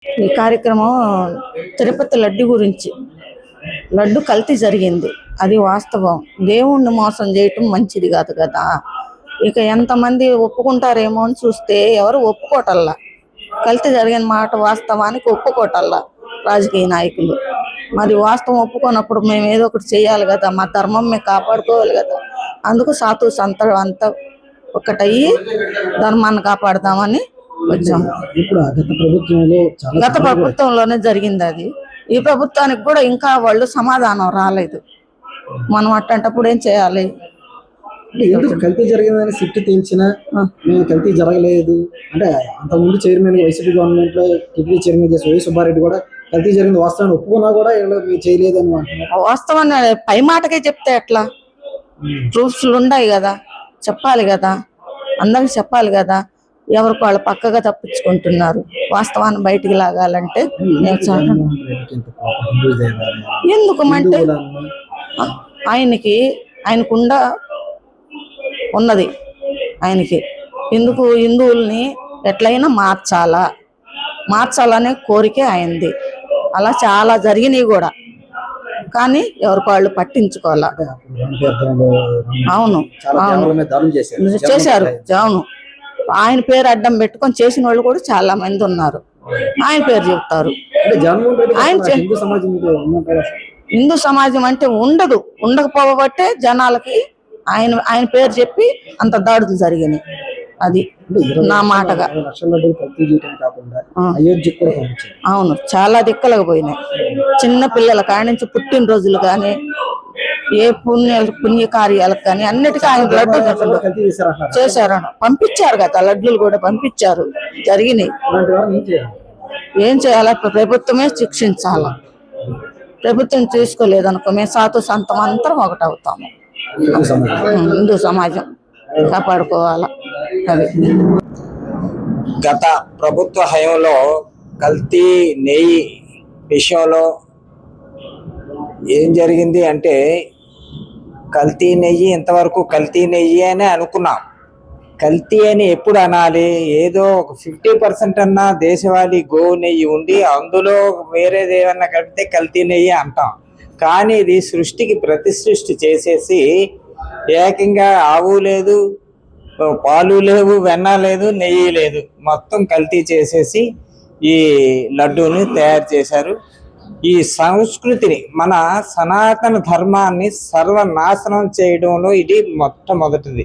ఈ కార్యక్రమం తిరుపతి లడ్డు గురించి. లడ్డు కల్తీ జరిగింది, అది వాస్తవం. దేవుణ్ణి మోసం చేయటం మంచిది కాదు కదా. ఇక ఎంతమంది ఒప్పుకుంటారేమో అని చూస్తే ఎవరు ఒప్పుకోటల్లా. కల్తీ జరిగిన మాట వాస్తవానికి ఒప్పుకోటల్లా రాజకీయ నాయకులు. మరి వాస్తవం ఒప్పుకోనప్పుడు మేము ఏదో ఒకటి చేయాలి కదా, మా ధర్మం మేము కాపాడుకోవాలి కదా. అందుకు సాతు సంత అంతా ఒకటయ్యి ధర్మాన్ని కాపాడదామని వచ్చాం. గత ప్రభుత్వంలోనే జరిగింది అది. ఈ ప్రభుత్వానికి కూడా ఇంకా వాళ్ళు సమాధానం రాలేదు. మనం అట్టంటప్పుడు ఏం చేయాలి? ఎందుకు కల్తీ జరిగిందని సిట్ తేల్చినా మేము కల్తీ జరగలేదు అంటే, అంతకుముందు చైర్మన్ వైసీపీ గవర్నమెంట్ లో టీటీడీ చైర్మన్ చేసిన వై సుబ్బారెడ్డి కూడా కల్తీ జరిగింది వాస్తవాన్ని ఒప్పుకున్నా కూడా మీరు చేయలేదని అంటున్నారు. వాస్తవాన్ని పై మాటకే చెప్తే ఎట్లా? ప్రూఫ్స్ ఉన్నాయి కదా, చెప్పాలి కదా, అందరికి చెప్పాలి కదా. ఎవరికి వాళ్ళు పక్కగా తప్పించుకుంటున్నారు. వాస్తవాన్ని బయటికి లాగాలంటే ఎందుకమంటే ఆయనకుండా ఉన్నది. ఆయనకి ఎందుకు హిందువుల్ని ఎట్లయినా మార్చాలనే కోరికే ఆయనది. అలా చాలా జరిగినాయి కూడా, కానీ ఎవరికి వాళ్ళు పట్టించుకోవాలా. అవును చేశారు. అవును, ఆయన పేరు అడ్డం పెట్టుకొని చేసిన వాళ్ళు కూడా చాలా మంది ఉన్నారు. ఆయన పేరు చెప్తారు. హిందూ సమాజం అంటే ఉండకపోబట్టే జనాలకి ఆయన పేరు చెప్పి అంత దాడులు జరిగినాయి. అది నా మాటగా. అవును, చాలా దిక్కలకు పోయినాయి. చిన్న పిల్లల కాడి నుంచి పుట్టినరోజులు కానీ, ఏ పుణ్య కార్యాలకు కానీ అన్నిటికీ ఆయన లడ్డు చేశారు. పంపించారు కదా, లడ్డులు కూడా పంపించారు. జరిగినాయి. ఏం చేయాలా? ప్రభుత్వమే శిక్షించాలా. ప్రభుత్వం తీసుకోలేదనుకో మేము సాతు సంతం అంతరం ఒకటవుతాము. హిందూ సమాజం కాపాడుకోవాలా. అది గత ప్రభుత్వ హయాంలో కల్తీ నెయ్యి విషయంలో ఏం జరిగింది అంటే, కల్తీ నెయ్యి ఇంతవరకు కల్తీ నెయ్యి అని అనుకున్నాం. కల్తీ అని ఎప్పుడు అనాలి? ఏదో ఒక 50% అన్నా దేశవాళీ గోవు నెయ్యి ఉండి అందులో వేరేది ఏమన్నా కలిపితే కల్తీ నెయ్యి అంటాం. కానీ ఇది సృష్టికి ప్రతి సృష్టి చేసేసి ఏకంగా ఆవు లేదు, పాలు లేవు, వెన్న లేదు, నెయ్యి లేదు, మొత్తం కల్తీ చేసేసి ఈ లడ్డూని తయారు చేశారు. ఈ సంస్కృతిని, మన సనాతన ధర్మాన్ని సర్వనాశనం చేయడంలో ఇది మొట్టమొదటిది.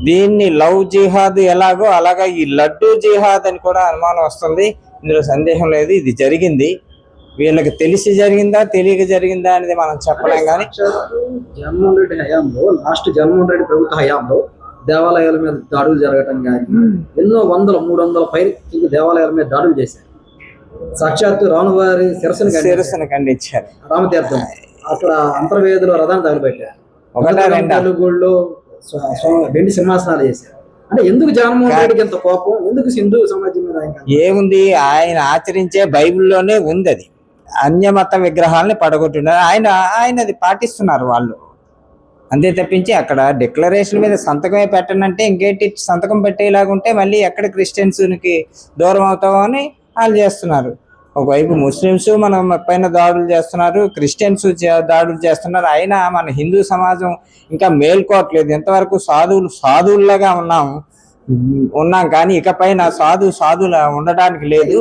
దీన్ని లవ్ జిహాద్ ఎలాగో అలాగా ఈ లడ్డూ జిహాద్ అని కూడా అనుమానం వస్తుంది. ఇందులో సందేహం లేదు. ఇది జరిగింది. వీళ్ళకి తెలిసి జరిగిందా తెలియక జరిగిందా అనేది మనం చెప్పలేం. కానీ జగన్మోహన్ రెడ్డి హయాంలో, జగన్మోహన్ రెడ్డి ప్రభుత్వ హయాంలో దేవాలయాల మీద దాడులు జరగటం కానీ, ఎన్నో 300 పైన దేవాలయాల మీద దాడులు చేశారు. సాక్షాత్తు రామువారి శిరస్సును ఖండించారు. రామతీర్థం అక్కడ అంతర్వేదిలో రథాన్ని తగలబెట్టారు. గుళ్ళో వెండి సింహాసనాలు చేశారు. అంటే ఎందుకు జగన్మోహన్ రెడ్డికి ఎంత కోపం? ఎందుకు హిందూ సమాజం మీద? ఏముంది, ఆయన ఆచరించే బైబిల్లోనే ఉంది. అది అన్యమత విగ్రహాలని పడగొట్టున్నారు. ఆయనది పాటిస్తున్నారు వాళ్ళు. అంతే తప్పించి అక్కడ డిక్లరేషన్ మీద సంతకమే పెట్టనంటే ఇంకేంటి, సంతకం పెట్టేలాగుంటే మళ్ళీ ఎక్కడ క్రిస్టియన్స్కి దూరం అవుతామో అని వాళ్ళు చేస్తున్నారు. ఒకవైపు ముస్లిమ్స్ మన పైన దాడులు చేస్తున్నారు, క్రిస్టియన్స్ దాడులు చేస్తున్నారు. అయినా మన హిందూ సమాజం ఇంకా మేల్కోవట్లేదు. ఎంతవరకు సాధువులాగా ఉన్నాం కానీ ఇకపైన సాధువులా ఉండడానికి లేదు.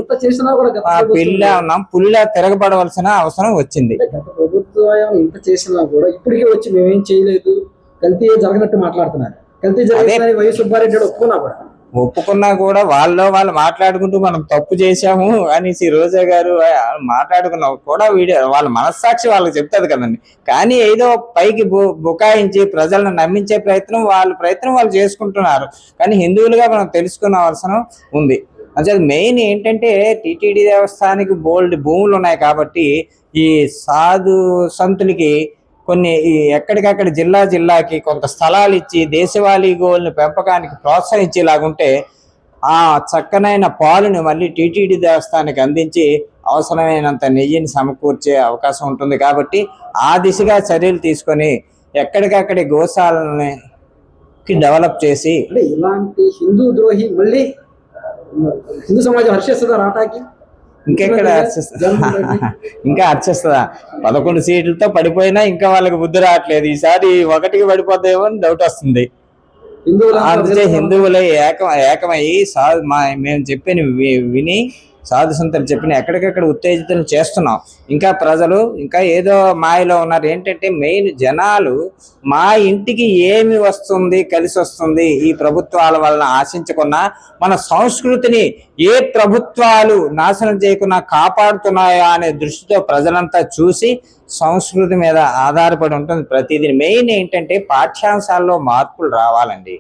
పుల్లా తిరగబడవలసిన అవసరం వచ్చింది. ప్రభుత్వం ఇంత చేసినా కూడా ఇప్పటికే వచ్చి మేమేం చేయలేదు, కల్తీ జరగనట్టు మాట్లాడుతున్నారు. కల్తీ జరిగిందని వై సుబ్బారెడ్డి ఒప్పుకున్నా కూడా వాళ్ళు మాట్లాడుకుంటూ మనం తప్పు చేశాము అనేసి రోజా గారు మాట్లాడుకున్నా కూడా వాళ్ళ మనస్సాక్షి వాళ్ళకి చెప్తుంది కదండి. కానీ ఏదో పైకి బుకాయించి ప్రజలను నమ్మించే ప్రయత్నం వాళ్ళు చేసుకుంటున్నారు. కానీ హిందువులుగా మనం తెలుసుకున్న అవసరం ఉంది. అంటే మెయిన్ ఏంటంటే టీటీడీ దేవస్థానానికి బోల్డ్ భూములు ఉన్నాయి కాబట్టి ఈ సాధు సంతులకి కొన్ని ఎక్కడికక్కడ జిల్లాకి కొంత స్థలాలు ఇచ్చి దేశవాళీ గోవులను పెంపకానికి ప్రోత్సహించేలాగుంటే ఆ చక్కనైన పాలుని మళ్ళీ టీటీడీ దేవస్థానానికి అందించి అవసరమైనంత నెయ్యిని సమకూర్చే అవకాశం ఉంటుంది. కాబట్టి ఆ దిశగా చర్యలు తీసుకొని ఎక్కడికక్కడి గోశాలని డెవలప్ చేసి, ఇలాంటి హిందూ ద్రోహి మళ్ళీ హిందూ సమాజం హర్షిస్తుందా రాటాకి? ఇంకెక్కడ అర్చిస్తా ఇంకా అర్చిస్తుందా? 11 సీట్లతో పడిపోయినా ఇంకా వాళ్ళకి బుద్ధి రావట్లేదు. ఈసారి 1కి పడిపోతాయేమో అని డౌట్ వస్తుంది. అందుకే హిందువులే ఏకమయ్యి మేము చెప్పిన విని సాధు సంతులు చెప్పిన ఎక్కడికక్కడ ఉత్తేజితం చేస్తున్నాం. ఇంకా ప్రజలు ఇంకా ఏదో మాయలో ఉన్నారు. ఏంటంటే మెయిన్ జనాలు మా ఇంటికి ఏమి వస్తుంది, కలిసి వస్తుంది ఈ ప్రభుత్వాల వలన ఆశించకుండా మన సంస్కృతిని ఏ ప్రభుత్వాలు నాశనం చేయకుండా కాపాడుతున్నాయా అనే దృష్టితో ప్రజలంతా చూసి సంస్కృతి మీద ఆధారపడి ఉంటుంది ప్రతిదీ. మెయిన్ ఏంటంటే పాఠ్యాంశాల్లో మార్పులు రావాలండి.